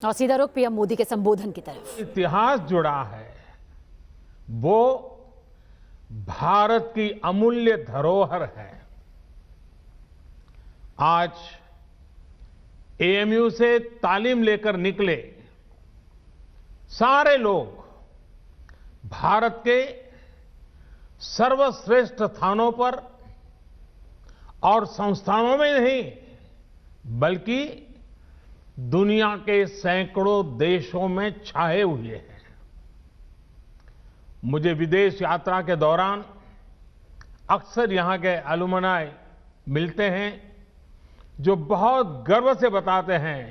और सीधा रुख पीएम मोदी के संबोधन की तरफ। इतिहास जुड़ा है, वो भारत की अमूल्य धरोहर है। आज एएमयू से तालीम लेकर निकले सारे लोग भारत के सर्वश्रेष्ठ स्थानों पर और संस्थानों में नहीं, बल्कि दुनिया के सैकड़ों देशों में छाए हुए हैं। मुझे विदेश यात्रा के दौरान अक्सर यहां के अलुमनाई मिलते हैं, जो बहुत गर्व से बताते हैं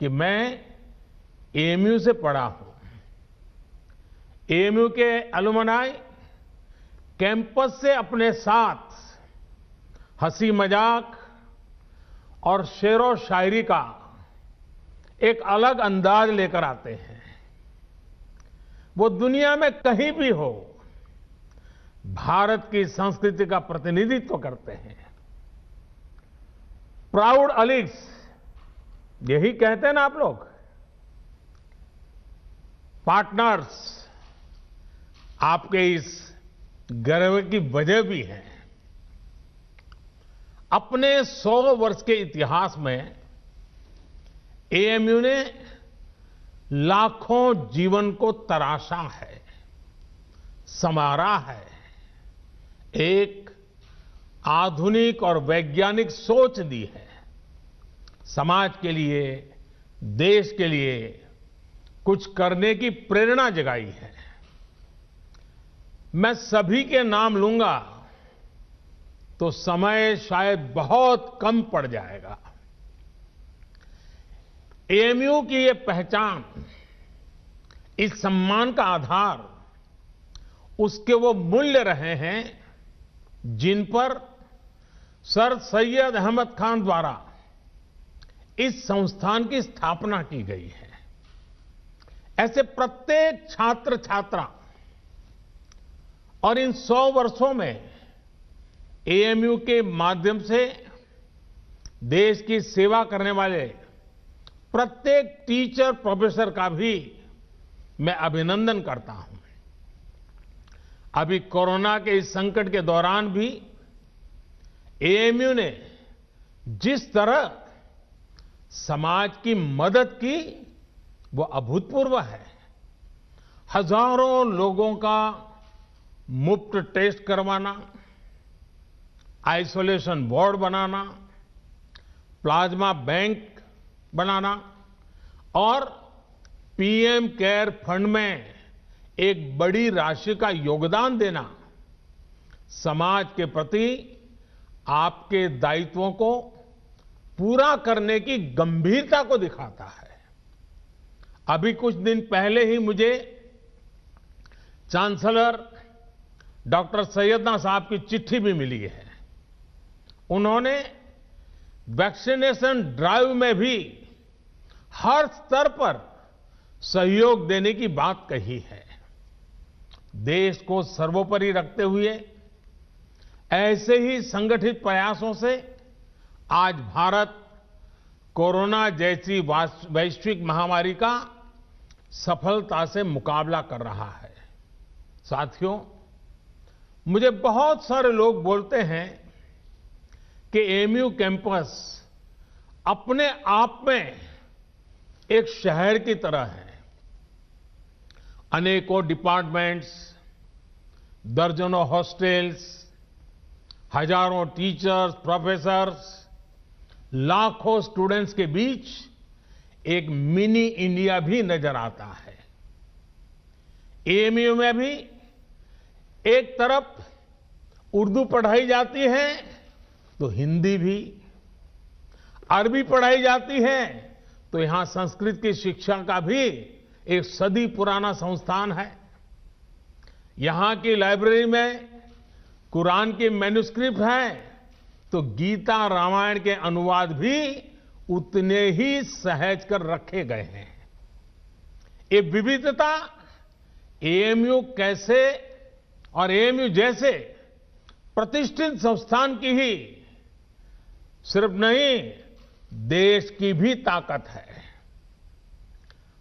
कि मैं एएमयू से पढ़ा हूं। एएमयू के अलुमनाई कैंपस से अपने साथ हंसी मजाक और शेरो शायरी का एक अलग अंदाज लेकर आते हैं। वो दुनिया में कहीं भी हो, भारत की संस्कृति का प्रतिनिधित्व करते हैं। प्राउड अलीग्स, यही कहते हैं ना आप लोग, पार्टनर्स। आपके इस गर्व की वजह भी है। अपने 100 वर्ष के इतिहास में एएमयू ने लाखों जीवन को तराशा है, संवारा है। एक आधुनिक और वैज्ञानिक सोच दी है। समाज के लिए, देश के लिए कुछ करने की प्रेरणा जगाई है। मैं सभी के नाम लूंगा तो समय शायद बहुत कम पड़ जाएगा। एएमयू की ये पहचान, इस सम्मान का आधार उसके वो मूल्य रहे हैं जिन पर सर सैयद अहमद खान द्वारा इस संस्थान की स्थापना की गई है। ऐसे प्रत्येक छात्र छात्रा और इन 100 वर्षों में एएमयू के माध्यम से देश की सेवा करने वाले प्रत्येक टीचर प्रोफेसर का भी मैं अभिनंदन करता हूं। अभी कोरोना के इस संकट के दौरान भी एएमयू ने जिस तरह समाज की मदद की, वो अभूतपूर्व है। हजारों लोगों का मुफ्त टेस्ट करवाना, आइसोलेशन वार्ड बनाना, प्लाज्मा बैंक बनाना और पीएम केयर फंड में एक बड़ी राशि का योगदान देना समाज के प्रति आपके दायित्वों को पूरा करने की गंभीरता को दिखाता है। अभी कुछ दिन पहले ही मुझे चांसलर डॉक्टर सैयदना साहब की चिट्ठी भी मिली है। उन्होंने वैक्सीनेशन ड्राइव में भी हर स्तर पर सहयोग देने की बात कही है। देश को सर्वोपरि रखते हुए ऐसे ही संगठित प्रयासों से आज भारत कोरोना जैसी वैश्विक महामारी का सफलता से मुकाबला कर रहा है। साथियों, मुझे बहुत सारे लोग बोलते हैं कि एएमयू कैंपस अपने आप में एक शहर की तरह है। अनेकों डिपार्टमेंट्स, दर्जनों हॉस्टल्स, हजारों टीचर्स, प्रोफेसर्स, लाखों स्टूडेंट्स के बीच एक मिनी इंडिया भी नजर आता है। एएमयू में भी एक तरफ उर्दू पढ़ाई जाती है तो हिंदी भी, अरबी पढ़ाई जाती है तो यहां संस्कृत की शिक्षा का भी एक सदी पुराना संस्थान है। यहां की लाइब्रेरी में कुरान की मैन्युस्क्रिप्ट है तो गीता रामायण के अनुवाद भी उतने ही सहज कर रखे गए हैं। ये विविधता एएमयू कैसे और एएमयू जैसे प्रतिष्ठित संस्थान की ही सिर्फ नहीं, देश की भी ताकत है।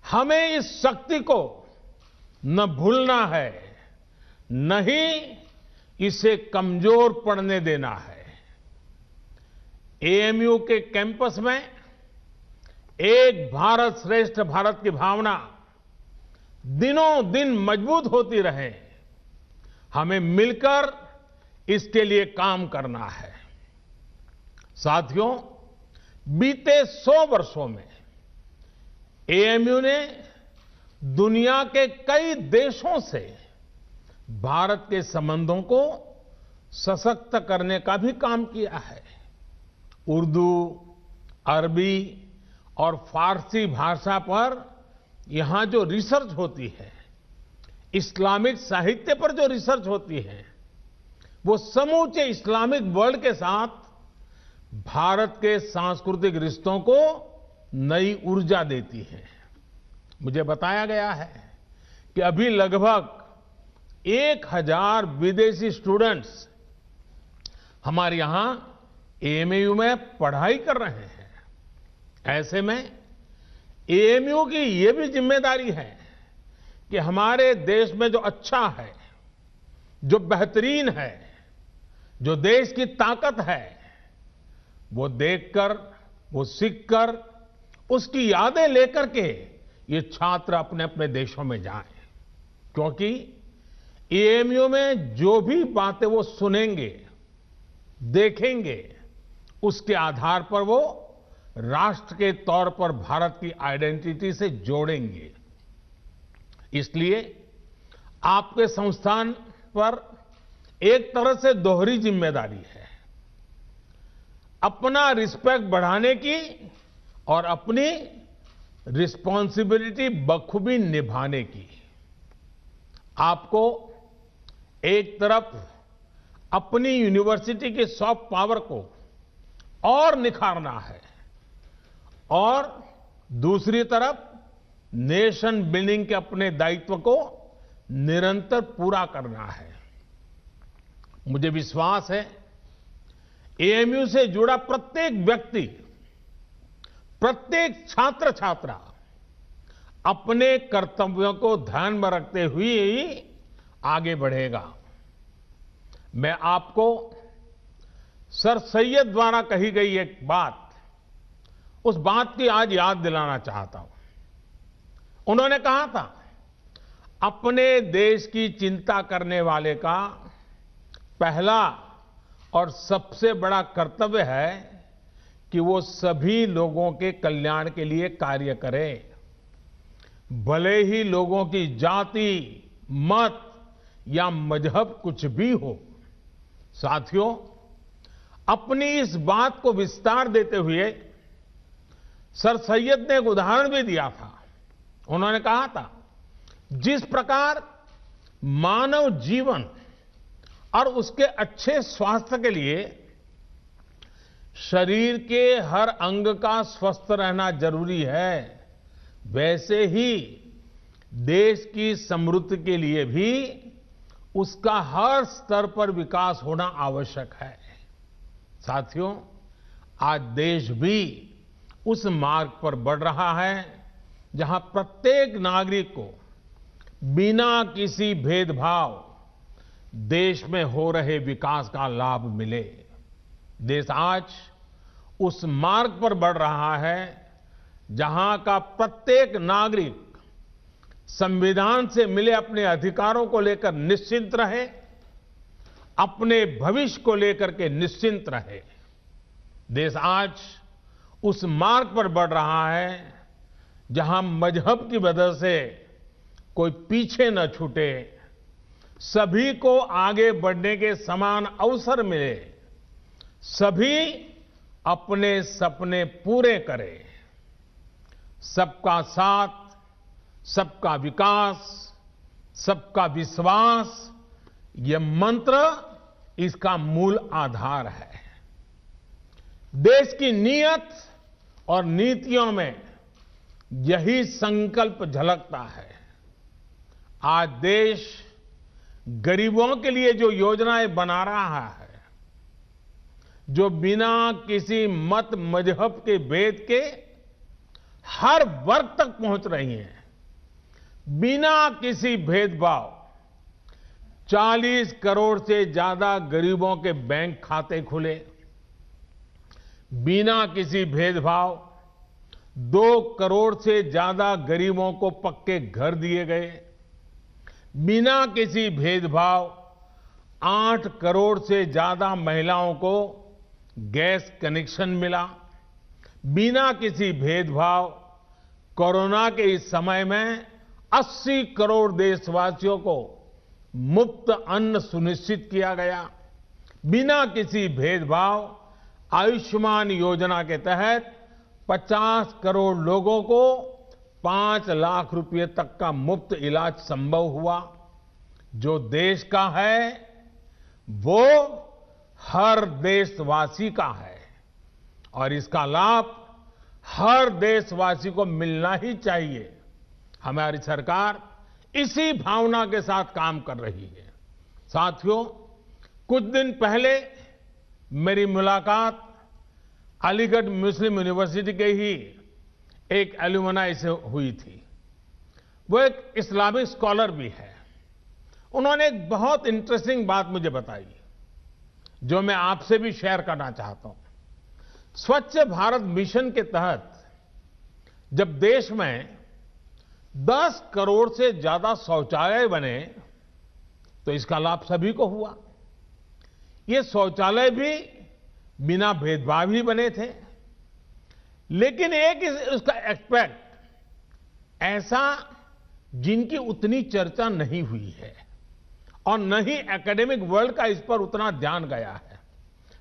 हमें इस शक्ति को न भूलना है, न ही इसे कमजोर पड़ने देना है। एएमयू के कैंपस में एक भारत श्रेष्ठ भारत की भावना दिनों दिन मजबूत होती रहे, हमें मिलकर इसके लिए काम करना है। साथियों, बीते 100 वर्षों में एएमयू ने दुनिया के कई देशों से भारत के संबंधों को सशक्त करने का भी काम किया है। उर्दू, अरबी और फारसी भाषा पर यहां जो रिसर्च होती है, इस्लामिक साहित्य पर जो रिसर्च होती है, वो समूचे इस्लामिक वर्ल्ड के साथ भारत के सांस्कृतिक रिश्तों को नई ऊर्जा देती है। मुझे बताया गया है कि अभी लगभग 1000 विदेशी स्टूडेंट्स हमारे यहां एएमयू में पढ़ाई कर रहे हैं। ऐसे में एएमयू की ये भी जिम्मेदारी है कि हमारे देश में जो अच्छा है, जो बेहतरीन है, जो देश की ताकत है, वो देखकर, वो सीखकर, उसकी यादें लेकर के ये छात्र अपने अपने देशों में जाएं। क्योंकि एएमयू में जो भी बातें वो सुनेंगे, देखेंगे, उसके आधार पर वो राष्ट्र के तौर पर भारत की आइडेंटिटी से जोड़ेंगे। इसलिए आपके संस्थान पर एक तरह से दोहरी जिम्मेदारी है, अपना रिस्पेक्ट बढ़ाने की और अपनी रिस्पॉन्सिबिलिटी बखूबी निभाने की। आपको एक तरफ अपनी यूनिवर्सिटी की सॉफ्ट पावर को और निखारना है और दूसरी तरफ नेशन बिल्डिंग के अपने दायित्व को निरंतर पूरा करना है। मुझे विश्वास है एएमयू से जुड़ा प्रत्येक व्यक्ति, प्रत्येक छात्र छात्रा अपने कर्तव्यों को ध्यान में रखते हुए ही आगे बढ़ेगा। मैं आपको सर सैयद द्वारा कही गई एक बात, उस बात की आज याद दिलाना चाहता हूं। उन्होंने कहा था, अपने देश की चिंता करने वाले का पहला और सबसे बड़ा कर्तव्य है कि वो सभी लोगों के कल्याण के लिए कार्य करे, भले ही लोगों की जाति, मत या मजहब कुछ भी हो। साथियों, अपनी इस बात को विस्तार देते हुए सर सैयद ने एक उदाहरण भी दिया था। उन्होंने कहा था, जिस प्रकार मानव जीवन और उसके अच्छे स्वास्थ्य के लिए शरीर के हर अंग का स्वस्थ रहना जरूरी है, वैसे ही देश की समृद्धि के लिए भी उसका हर स्तर पर विकास होना आवश्यक है। साथियों, आज देश भी उस मार्ग पर बढ़ रहा है जहां प्रत्येक नागरिक को बिना किसी भेदभाव देश में हो रहे विकास का लाभ मिले। देश आज उस मार्ग पर बढ़ रहा है जहां का प्रत्येक नागरिक संविधान से मिले अपने अधिकारों को लेकर निश्चिंत रहे, अपने भविष्य को लेकर के निश्चिंत रहे। देश आज उस मार्ग पर बढ़ रहा है जहां मजहब की वजह से कोई पीछे न छूटे, सभी को आगे बढ़ने के समान अवसर मिले, सभी अपने सपने पूरे करें। सबका साथ, सबका विकास, सबका विश्वास, यह मंत्र इसका मूल आधार है। देश की नीयत और नीतियों में यही संकल्प झलकता है। आज देश गरीबों के लिए जो योजनाएं बना रहा है, जो बिना किसी मत मजहब के भेद के हर वर्ग तक पहुंच रही हैं। बिना किसी भेदभाव 40 करोड़ से ज्यादा गरीबों के बैंक खाते खुले। बिना किसी भेदभाव 2 करोड़ से ज्यादा गरीबों को पक्के घर दिए गए। बिना किसी भेदभाव 8 करोड़ से ज्यादा महिलाओं को गैस कनेक्शन मिला। बिना किसी भेदभाव कोरोना के इस समय में 80 करोड़ देशवासियों को मुफ्त अन्न सुनिश्चित किया गया। बिना किसी भेदभाव आयुष्मान योजना के तहत 50 करोड़ लोगों को 5 लाख रुपए तक का मुफ्त इलाज संभव हुआ। जो देश का है वो हर देशवासी का है और इसका लाभ हर देशवासी को मिलना ही चाहिए। हमारी सरकार इसी भावना के साथ काम कर रही है। साथियों, कुछ दिन पहले मेरी मुलाकात अलीगढ़ मुस्लिम यूनिवर्सिटी के ही एक एल्यूमनाई से हुई थी। वो एक इस्लामिक स्कॉलर भी है। उन्होंने एक बहुत इंटरेस्टिंग बात मुझे बताई जो मैं आपसे भी शेयर करना चाहता हूं। स्वच्छ भारत मिशन के तहत जब देश में 10 करोड़ से ज्यादा शौचालय बने तो इसका लाभ सभी को हुआ। ये शौचालय भी बिना भेदभाव ही बने थे। लेकिन एक उसका एस्पेक्ट ऐसा जिनकी उतनी चर्चा नहीं हुई है और न ही एकेडमिक वर्ल्ड का इस पर उतना ध्यान गया है।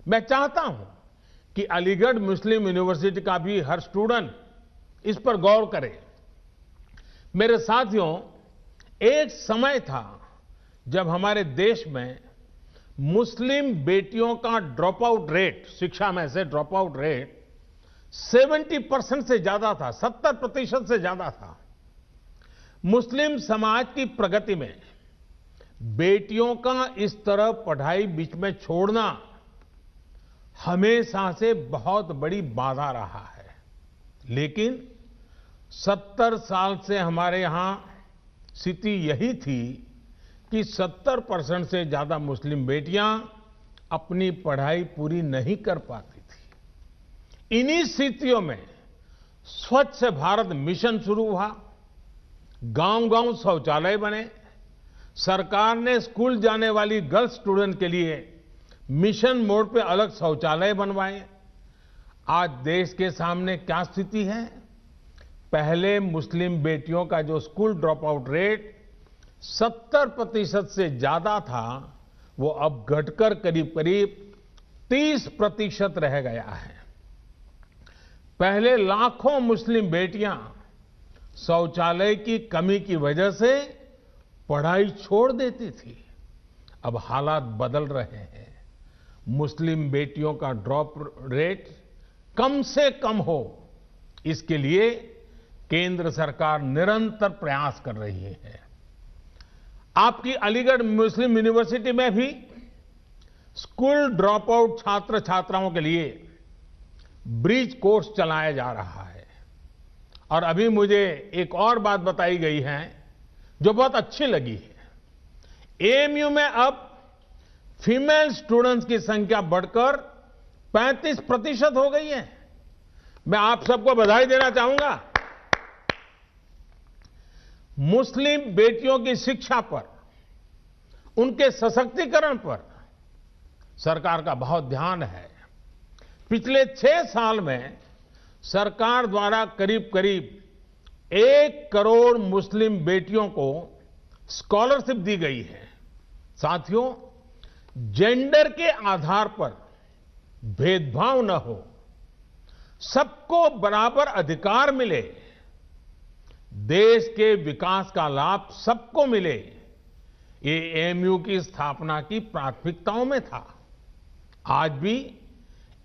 मैं चाहता हूं कि अलीगढ़ मुस्लिम यूनिवर्सिटी का भी हर स्टूडेंट इस पर गौर करे। मेरे साथियों, एक समय था जब हमारे देश में मुस्लिम बेटियों का ड्रॉप आउट रेट, शिक्षा में से ड्रॉप आउट रेट 70% से ज्यादा था, 70% से ज्यादा था। मुस्लिम समाज की प्रगति में बेटियों का इस तरह पढ़ाई बीच में छोड़ना हमेशा से बहुत बड़ी बाधा रहा है। लेकिन 70 साल से हमारे यहां स्थिति यही थी कि 70% से ज्यादा मुस्लिम बेटियां अपनी पढ़ाई पूरी नहीं कर पाती थी। इन्हीं स्थितियों में स्वच्छ भारत मिशन शुरू हुआ। गांव-गांव शौचालय बने। सरकार ने स्कूल जाने वाली गर्ल्स स्टूडेंट के लिए मिशन मोड पे अलग शौचालय बनवाए। आज देश के सामने क्या स्थिति है? पहले मुस्लिम बेटियों का जो स्कूल ड्रॉप आउट रेट 70% से ज्यादा था, वो अब घटकर करीब-करीब 30% रह गया है। पहले लाखों मुस्लिम बेटियां शौचालय की कमी की वजह से पढ़ाई छोड़ देती थी। अब हालात बदल रहे हैं। मुस्लिम बेटियों का ड्रॉप रेट कम से कम हो, इसके लिए केंद्र सरकार निरंतर प्रयास कर रही है। आपकी अलीगढ़ मुस्लिम यूनिवर्सिटी में भी स्कूल ड्रॉप आउट छात्र छात्राओं के लिए ब्रिज कोर्स चलाया जा रहा है। और अभी मुझे एक और बात बताई गई है जो बहुत अच्छी लगी है। एएमयू में अब फीमेल स्टूडेंट्स की संख्या बढ़कर 35% हो गई है। मैं आप सबको बधाई देना चाहूंगा। मुस्लिम बेटियों की शिक्षा पर, उनके सशक्तिकरण पर सरकार का बहुत ध्यान है। पिछले 6 साल में सरकार द्वारा करीब 1 करोड़ मुस्लिम बेटियों को स्कॉलरशिप दी गई है। साथियों, जेंडर के आधार पर भेदभाव न हो, सबको बराबर अधिकार मिले, देश के विकास का लाभ सबको मिले, ये एएमयू की स्थापना की प्राथमिकताओं में था। आज भी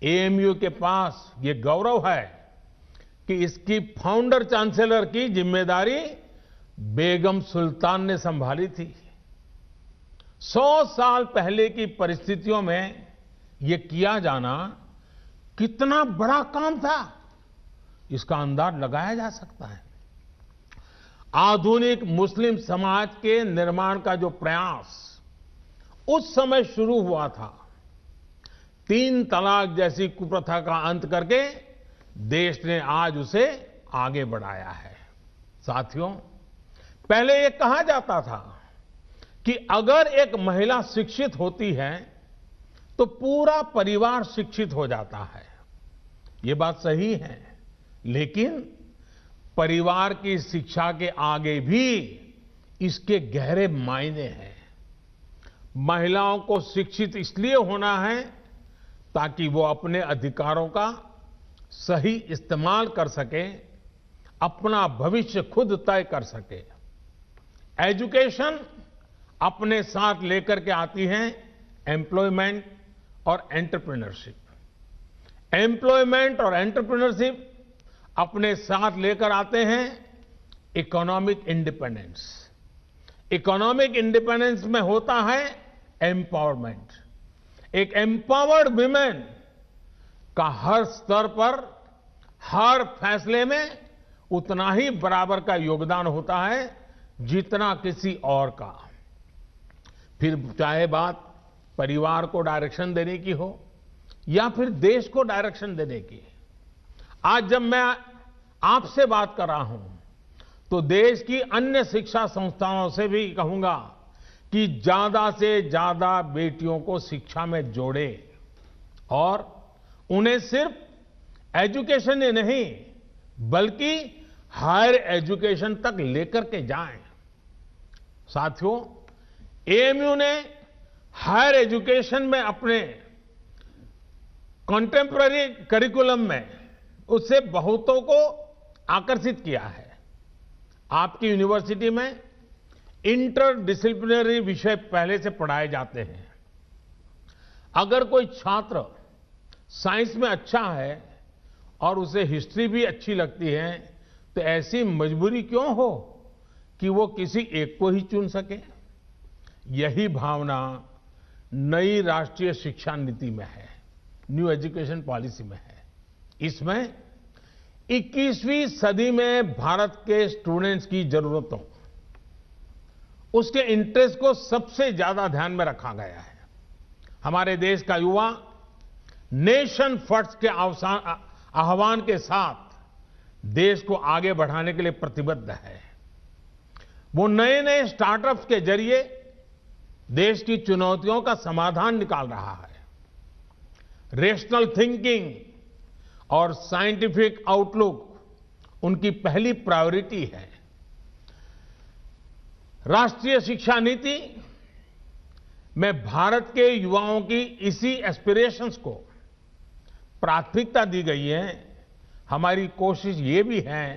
एएमयू के पास ये गौरव है कि इसकी फाउंडर चांसलर की जिम्मेदारी बेगम सुल्तान ने संभाली थी। 100 साल पहले की परिस्थितियों में ये किया जाना कितना बड़ा काम था। इसका अंदाज लगाया जा सकता है। आधुनिक मुस्लिम समाज के निर्माण का जो प्रयास उस समय शुरू हुआ था, 3 तलाक जैसी कुप्रथा का अंत करके देश ने आज उसे आगे बढ़ाया है। साथियों, पहले ये कहा जाता था कि अगर एक महिला शिक्षित होती है तो पूरा परिवार शिक्षित हो जाता है। ये बात सही है, लेकिन परिवार की शिक्षा के आगे भी इसके गहरे मायने हैं। महिलाओं को शिक्षित इसलिए होना है ताकि वो अपने अधिकारों का सही इस्तेमाल कर सके, अपना भविष्य खुद तय कर सके। एजुकेशन अपने साथ लेकर के आती है एम्प्लॉयमेंट और एंटरप्रेन्योरशिप। एम्प्लॉयमेंट और एंटरप्रेन्योरशिप अपने साथ लेकर आते हैं इकोनॉमिक इंडिपेंडेंस। इकोनॉमिक इंडिपेंडेंस में होता है एम्पावरमेंट। एक एम्पावर्ड विमेन का हर स्तर पर, हर फैसले में उतना ही बराबर का योगदान होता है जितना किसी और का। फिर चाहे बात परिवार को डायरेक्शन देने की हो या फिर देश को डायरेक्शन देने की। आज जब मैं आपसे बात कर रहा हूं तो देश की अन्य शिक्षा संस्थानों से भी कहूंगा कि ज्यादा से ज्यादा बेटियों को शिक्षा में जोड़े और उन्हें सिर्फ एजुकेशन ही नहीं बल्कि हायर एजुकेशन तक लेकर के जाएं। साथियों, एएमयू ने हायर एजुकेशन में अपने कंटेम्पररी करिकुलम में उससे बहुतों को आकर्षित किया है। आपकी यूनिवर्सिटी में इंटर डिसिप्लिनरी विषय पहले से पढ़ाए जाते हैं। अगर कोई छात्र साइंस में अच्छा है और उसे हिस्ट्री भी अच्छी लगती है तो ऐसी मजबूरी क्यों हो कि वो किसी एक को ही चुन सके। यही भावना नई राष्ट्रीय शिक्षा नीति में है, न्यू एजुकेशन पॉलिसी में है। इसमें 21वीं सदी में भारत के स्टूडेंट्स की जरूरतों, उसके इंटरेस्ट को सबसे ज्यादा ध्यान में रखा गया है। हमारे देश का युवा नेशन फर्स्ट के आह्वान के साथ देश को आगे बढ़ाने के लिए प्रतिबद्ध है। वो नए नए स्टार्टअप्स के जरिए देश की चुनौतियों का समाधान निकाल रहा है। रेशनल थिंकिंग और साइंटिफिक आउटलुक उनकी पहली प्रायोरिटी है। राष्ट्रीय शिक्षा नीति में भारत के युवाओं की इसी एस्पिरेशंस को प्राथमिकता दी गई है। हमारी कोशिश ये भी है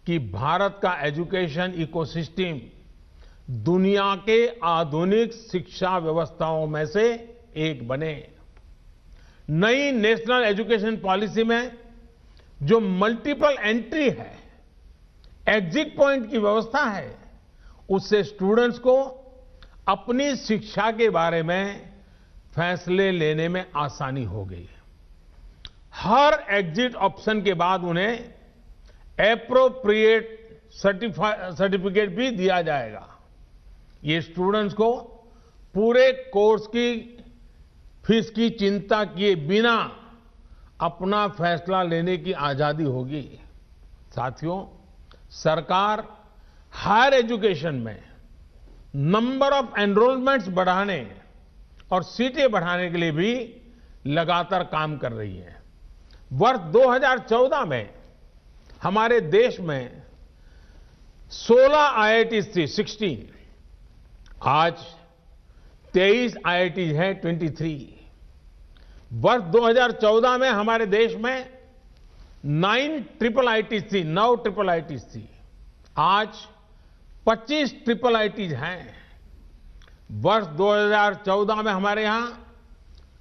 कि भारत का एजुकेशन इकोसिस्टम दुनिया के आधुनिक शिक्षा व्यवस्थाओं में से एक बने। नई नेशनल एजुकेशन पॉलिसी में जो मल्टीपल एंट्री है, एग्जिट पॉइंट की व्यवस्था है, उससे स्टूडेंट्स को अपनी शिक्षा के बारे में फैसले लेने में आसानी हो गई। हर एग्जिट ऑप्शन के बाद उन्हें एप्रोप्रिएट सर्टिफिकेट भी दिया जाएगा। ये स्टूडेंट्स को पूरे कोर्स की फीस की चिंता किए बिना अपना फैसला लेने की आजादी होगी। साथियों, सरकार हायर एजुकेशन में नंबर ऑफ एनरोलमेंट्स बढ़ाने और सीटें बढ़ाने के लिए भी लगातार काम कर रही है। वर्ष 2014 में हमारे देश में 16 आईआईटीज थी, 16। आज 23 आईआईटीज हैं, 23। वर्ष 2014 में हमारे देश में 9 ट्रिपल आईटीज थी, 9 ट्रिपल आईटीज थी। आज 25 ट्रिपल आईटीज हैं। वर्ष 2014 में हमारे यहां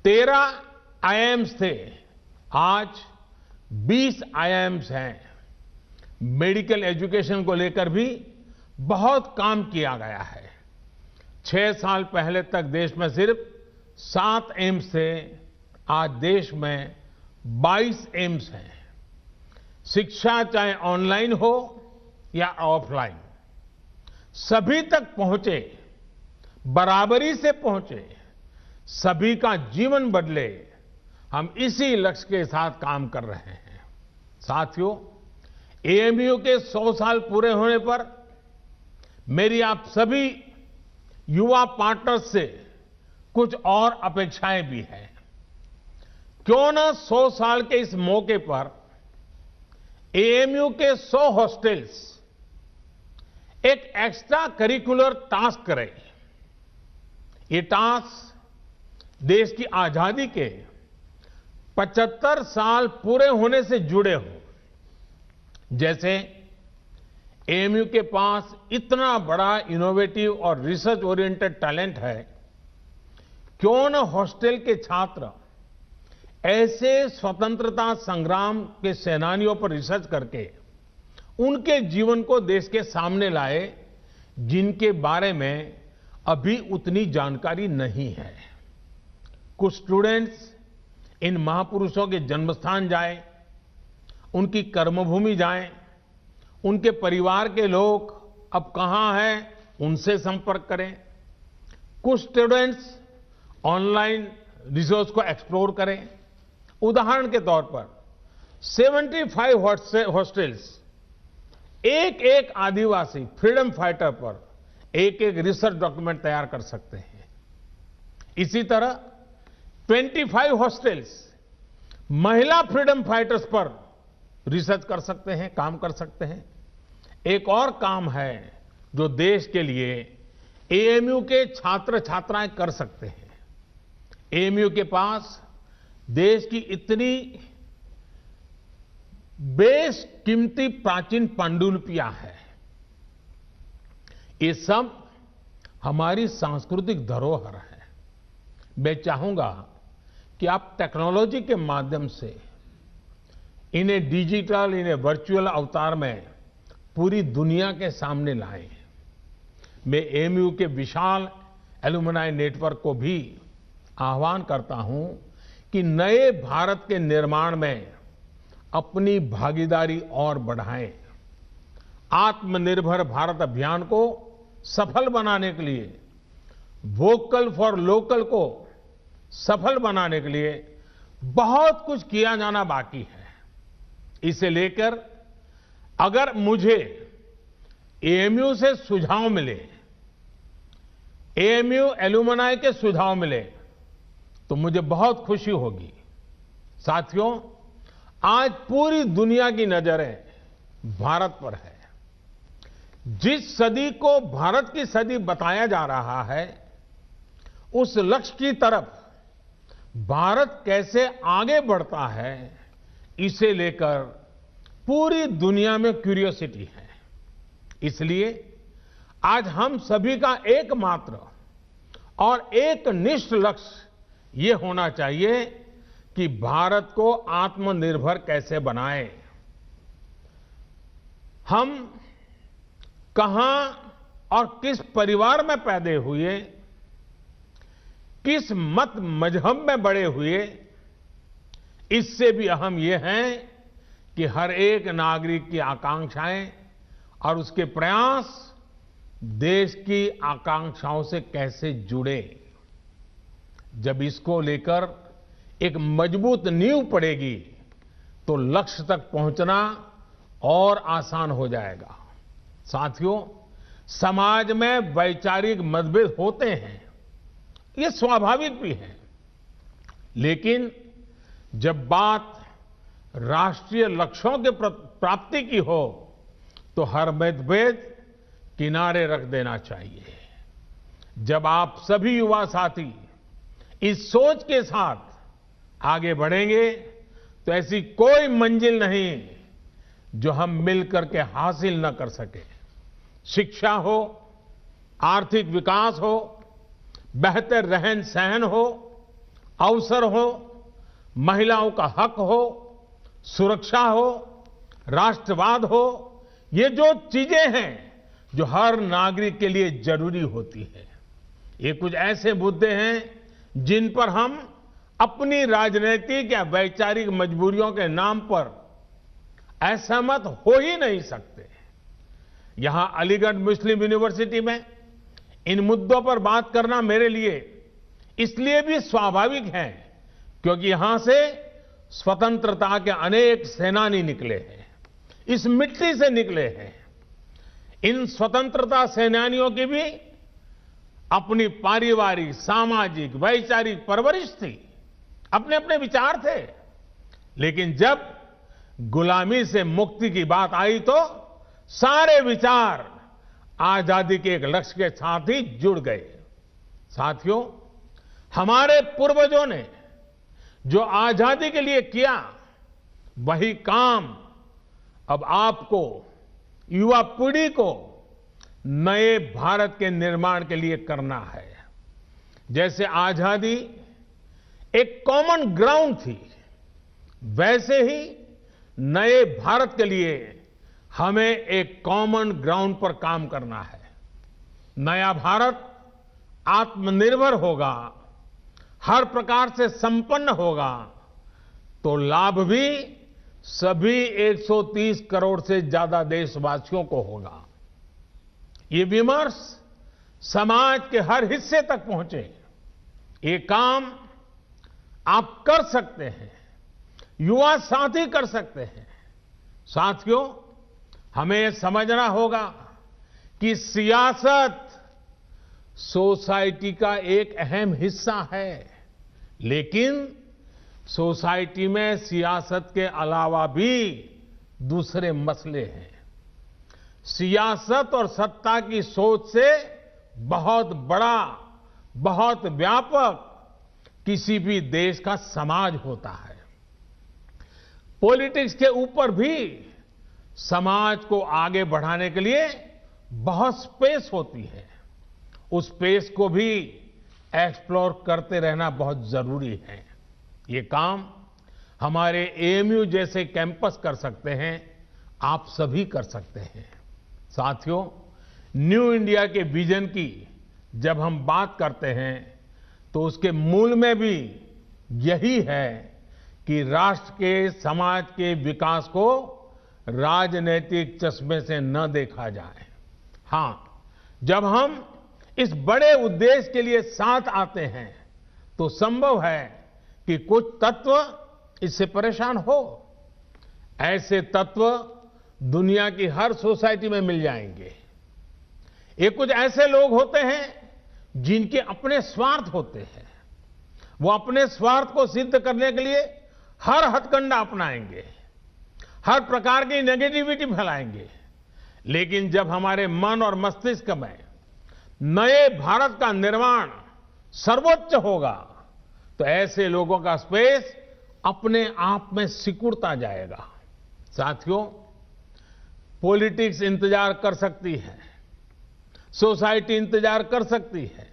13 आईआईएम्स थे, आज 20 आईआईएम्स हैं। मेडिकल एजुकेशन को लेकर भी बहुत काम किया गया है। 6 साल पहले तक देश में सिर्फ 7 एम्स थे, आज देश में 22 एम्स हैं। शिक्षा चाहे ऑनलाइन हो या ऑफलाइन, सभी तक पहुंचे, बराबरी से पहुंचे, सभी का जीवन बदले, हम इसी लक्ष्य के साथ काम कर रहे हैं। साथियों, एएमयू के 100 साल पूरे होने पर मेरी आप सभी युवा पार्टनर्स से कुछ और अपेक्षाएं भी हैं। क्यों न 100 साल के इस मौके पर एएमयू के 100 हॉस्टल्स एक एक्स्ट्रा करिकुलर टास्क करें। ये टास्क देश की आजादी के 75 साल पूरे होने से जुड़े हों। जैसे एएमयू के पास इतना बड़ा इनोवेटिव और रिसर्च ओरिएंटेड टैलेंट है, क्यों न हॉस्टल के छात्र ऐसे स्वतंत्रता संग्राम के सेनानियों पर रिसर्च करके उनके जीवन को देश के सामने लाए, जिनके बारे में अभी उतनी जानकारी नहीं है। कुछ स्टूडेंट्स इन महापुरुषों के जन्मस्थान जाएं, उनकी कर्मभूमि जाएं, उनके परिवार के लोग अब कहां हैं, उनसे संपर्क करें। कुछ स्टूडेंट्स ऑनलाइन रिसोर्स को एक्सप्लोर करें। उदाहरण के तौर पर 75 हॉस्टल्स एक एक आदिवासी फ्रीडम फाइटर पर एक एक रिसर्च डॉक्यूमेंट तैयार कर सकते हैं। इसी तरह 25 हॉस्टल्स महिला फ्रीडम फाइटर्स पर रिसर्च कर सकते हैं, काम कर सकते हैं। एक और काम है जो देश के लिए एएमयू के छात्र छात्राएं कर सकते हैं। एएमयू के पास देश की इतनी बेशकीमती प्राचीन पांडुलिपियां हैं। ये सब हमारी सांस्कृतिक धरोहर है। मैं चाहूंगा कि आप टेक्नोलॉजी के माध्यम से इन्हें डिजिटल, इन्हें वर्चुअल अवतार में पूरी दुनिया के सामने लाएं। मैं एएमयू के विशाल एलुमनाई नेटवर्क को भी आह्वान करता हूं कि नए भारत के निर्माण में अपनी भागीदारी और बढ़ाएं। आत्मनिर्भर भारत अभियान को सफल बनाने के लिए, वोकल फॉर लोकल को सफल बनाने के लिए बहुत कुछ किया जाना बाकी है। इसे लेकर अगर मुझे एएमयू से सुझाव मिले, एएमयू एलुमनाई के सुझाव मिले, तो मुझे बहुत खुशी होगी। साथियों, आज पूरी दुनिया की नजरें भारत पर है। जिस सदी को भारत की सदी बताया जा रहा है, उस लक्ष्य की तरफ भारत कैसे आगे बढ़ता है, इसे लेकर पूरी दुनिया में क्यूरियोसिटी है। इसलिए आज हम सभी का एकमात्र और एक निष्ठ लक्ष्य ये होना चाहिए कि भारत को आत्मनिर्भर कैसे बनाएं। हम कहां और किस परिवार में पैदा हुए, किस मत मजहब में बड़े हुए, इससे भी अहम यह है कि हर एक नागरिक की आकांक्षाएं और उसके प्रयास देश की आकांक्षाओं से कैसे जुड़े। जब इसको लेकर एक मजबूत नींव पड़ेगी, तो लक्ष्य तक पहुंचना और आसान हो जाएगा। साथियों, समाज में वैचारिक मतभेद होते हैं, ये स्वाभाविक भी है। लेकिन जब बात राष्ट्रीय लक्ष्यों के प्राप्ति की हो, तो हर मतभेद किनारे रख देना चाहिए। जब आप सभी युवा साथी इस सोच के साथ आगे बढ़ेंगे, तो ऐसी कोई मंजिल नहीं जो हम मिलकर के हासिल न कर सके। शिक्षा हो, आर्थिक विकास हो, बेहतर रहन सहन हो, अवसर हो, महिलाओं का हक हो, सुरक्षा हो, राष्ट्रवाद हो, ये जो चीजें हैं जो हर नागरिक के लिए जरूरी होती है, ये कुछ ऐसे मुद्दे हैं जिन पर हम अपनी राजनीतिक या वैचारिक मजबूरियों के नाम पर असहमत हो ही नहीं सकते। यहां अलीगढ़ मुस्लिम यूनिवर्सिटी में इन मुद्दों पर बात करना मेरे लिए इसलिए भी स्वाभाविक है क्योंकि यहां से स्वतंत्रता के अनेक सेनानी निकले हैं, इस मिट्टी से निकले हैं। इन स्वतंत्रता सेनानियों की भी अपनी पारिवारिक, सामाजिक, वैचारिक परवरिश थी, अपने अपने विचार थे। लेकिन जब गुलामी से मुक्ति की बात आई तो सारे विचार आजादी के एक लक्ष्य के साथ ही जुड़ गए। साथियों, हमारे पूर्वजों ने जो आजादी के लिए किया, वही काम अब आपको, युवा पीढ़ी को नए भारत के निर्माण के लिए करना है। जैसे आजादी एक कॉमन ग्राउंड थी, वैसे ही नए भारत के लिए हमें एक कॉमन ग्राउंड पर काम करना है। नया भारत आत्मनिर्भर होगा, हर प्रकार से संपन्न होगा, तो लाभ भी सभी 130 करोड़ से ज्यादा देशवासियों को होगा। ये विमर्श समाज के हर हिस्से तक पहुंचे, ये काम आप कर सकते हैं, युवा साथी कर सकते हैं। साथियों, हमें समझना होगा कि सियासत सोसाइटी का एक अहम हिस्सा है, लेकिन सोसाइटी में सियासत के अलावा भी दूसरे मसले हैं। सियासत और सत्ता की सोच से बहुत बड़ा, बहुत व्यापक किसी भी देश का समाज होता है। पॉलिटिक्स के ऊपर भी समाज को आगे बढ़ाने के लिए बहुत स्पेस होती है। उस स्पेस को भी एक्सप्लोर करते रहना बहुत जरूरी है। ये काम हमारे एएमयू जैसे कैंपस कर सकते हैं, आप सभी कर सकते हैं। साथियों, न्यू इंडिया के विजन की जब हम बात करते हैं तो उसके मूल में भी यही है कि राष्ट्र के, समाज के विकास को राजनीतिक चश्मे से न देखा जाए। हां, जब हम इस बड़े उद्देश्य के लिए साथ आते हैं तो संभव है कि कुछ तत्व इससे परेशान हो। ऐसे तत्व दुनिया की हर सोसाइटी में मिल जाएंगे। ये कुछ ऐसे लोग होते हैं जिनके अपने स्वार्थ होते हैं। वो अपने स्वार्थ को सिद्ध करने के लिए हर हथकंडा अपनाएंगे, हर प्रकार की नेगेटिविटी फैलाएंगे। लेकिन जब हमारे मन और मस्तिष्क में नए भारत का निर्माण सर्वोच्च होगा तो ऐसे लोगों का स्पेस अपने आप में सिकुड़ता जाएगा। साथियों, पॉलिटिक्स इंतजार कर सकती है, सोसाइटी इंतजार कर सकती है,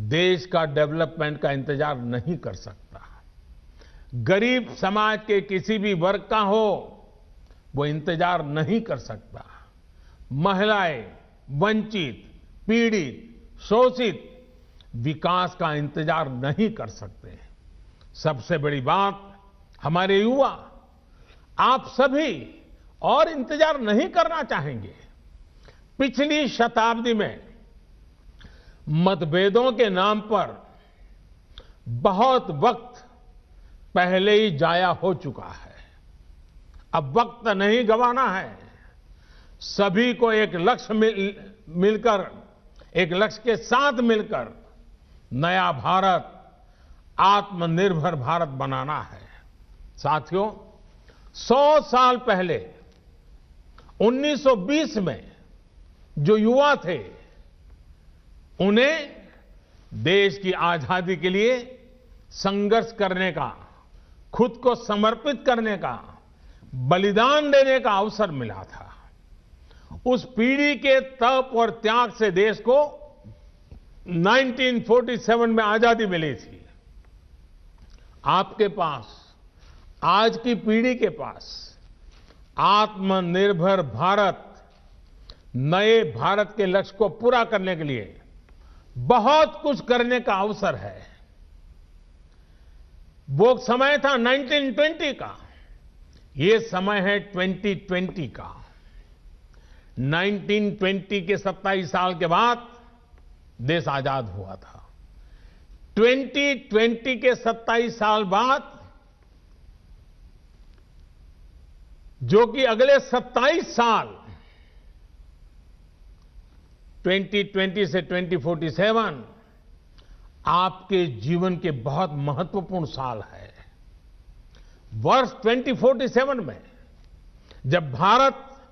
देश का डेवलपमेंट का इंतजार नहीं कर सकता। गरीब समाज के किसी भी वर्ग का हो, वो इंतजार नहीं कर सकता। महिलाएं, वंचित, पीड़ित, शोषित विकास का इंतजार नहीं कर सकते। सबसे बड़ी बात, हमारे युवा, आप सभी और इंतजार नहीं करना चाहेंगे। पिछली शताब्दी में मतभेदों के नाम पर बहुत वक्त पहले ही जाया हो चुका है। अब वक्त नहीं गंवाना है। सभी को एक लक्ष्य मिलकर, एक लक्ष्य के साथ मिलकर नया भारत, आत्मनिर्भर भारत बनाना है। साथियों, 100 साल पहले 1920 में जो युवा थे, उन्हें देश की आजादी के लिए संघर्ष करने का, खुद को समर्पित करने का, बलिदान देने का अवसर मिला था। उस पीढ़ी के तप और त्याग से देश को 1947 में आजादी मिली थी। आपके पास, आज की पीढ़ी के पास आत्मनिर्भर भारत, नए भारत के लक्ष्य को पूरा करने के लिए बहुत कुछ करने का अवसर है। वो समय था 1920 का, ये समय है 2020 का। 1920 के 27 साल के बाद देश आजाद हुआ था। 2020 के 27 साल बाद, जो कि अगले 27 साल 2020 से 2047 आपके जीवन के बहुत महत्वपूर्ण साल है। वर्ष 2047 में जब भारत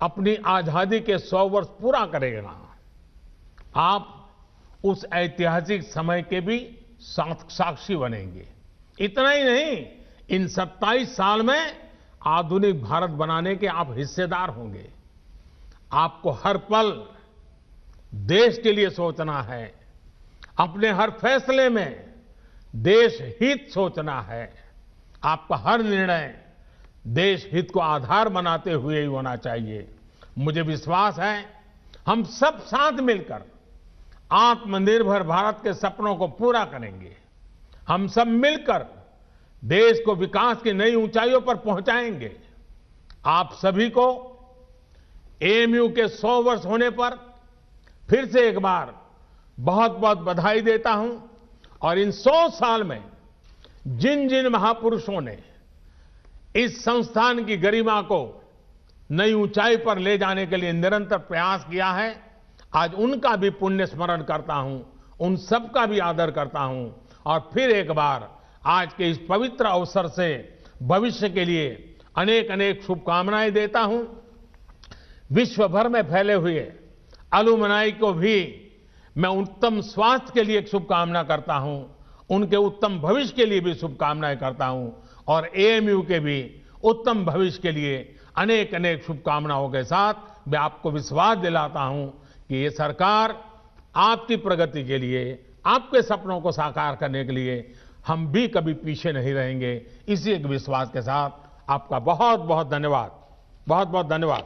अपनी आजादी के 100 वर्ष पूरा करेगा, आप उस ऐतिहासिक समय के भी साक्षी बनेंगे। इतना ही नहीं, इन 27 साल में आधुनिक भारत बनाने के आप हिस्सेदार होंगे। आपको हर पल देश के लिए सोचना है, अपने हर फैसले में देश हित सोचना है। आपका हर निर्णय देश हित को आधार बनाते हुए ही होना चाहिए। मुझे विश्वास है हम सब साथ मिलकर आत्मनिर्भर भारत के सपनों को पूरा करेंगे। हम सब मिलकर देश को विकास की नई ऊंचाइयों पर पहुंचाएंगे। आप सभी को एएमयू के 100 वर्ष होने पर फिर से एक बार बहुत बहुत बधाई देता हूं। और इन 100 साल में जिन जिन महापुरुषों ने इस संस्थान की गरिमा को नई ऊंचाई पर ले जाने के लिए निरंतर प्रयास किया है, आज उनका भी पुण्य स्मरण करता हूं, उन सबका भी आदर करता हूं। और फिर एक बार आज के इस पवित्र अवसर से भविष्य के लिए अनेक अनेक शुभकामनाएं देता हूं। विश्व भर में फैले हुए अलुमनाई को भी मैं उत्तम स्वास्थ्य के लिए एक शुभकामना करता हूं, उनके उत्तम भविष्य के लिए भी शुभकामनाएं करता हूं। और एएमयू के भी उत्तम भविष्य के लिए अनेक अनेक शुभकामनाओं के साथ मैं आपको विश्वास दिलाता हूं कि ये सरकार आपकी प्रगति के लिए, आपके सपनों को साकार करने के लिए हम भी कभी पीछे नहीं रहेंगे। इसी एक विश्वास के साथ आपका बहुत बहुत धन्यवाद, बहुत बहुत धन्यवाद।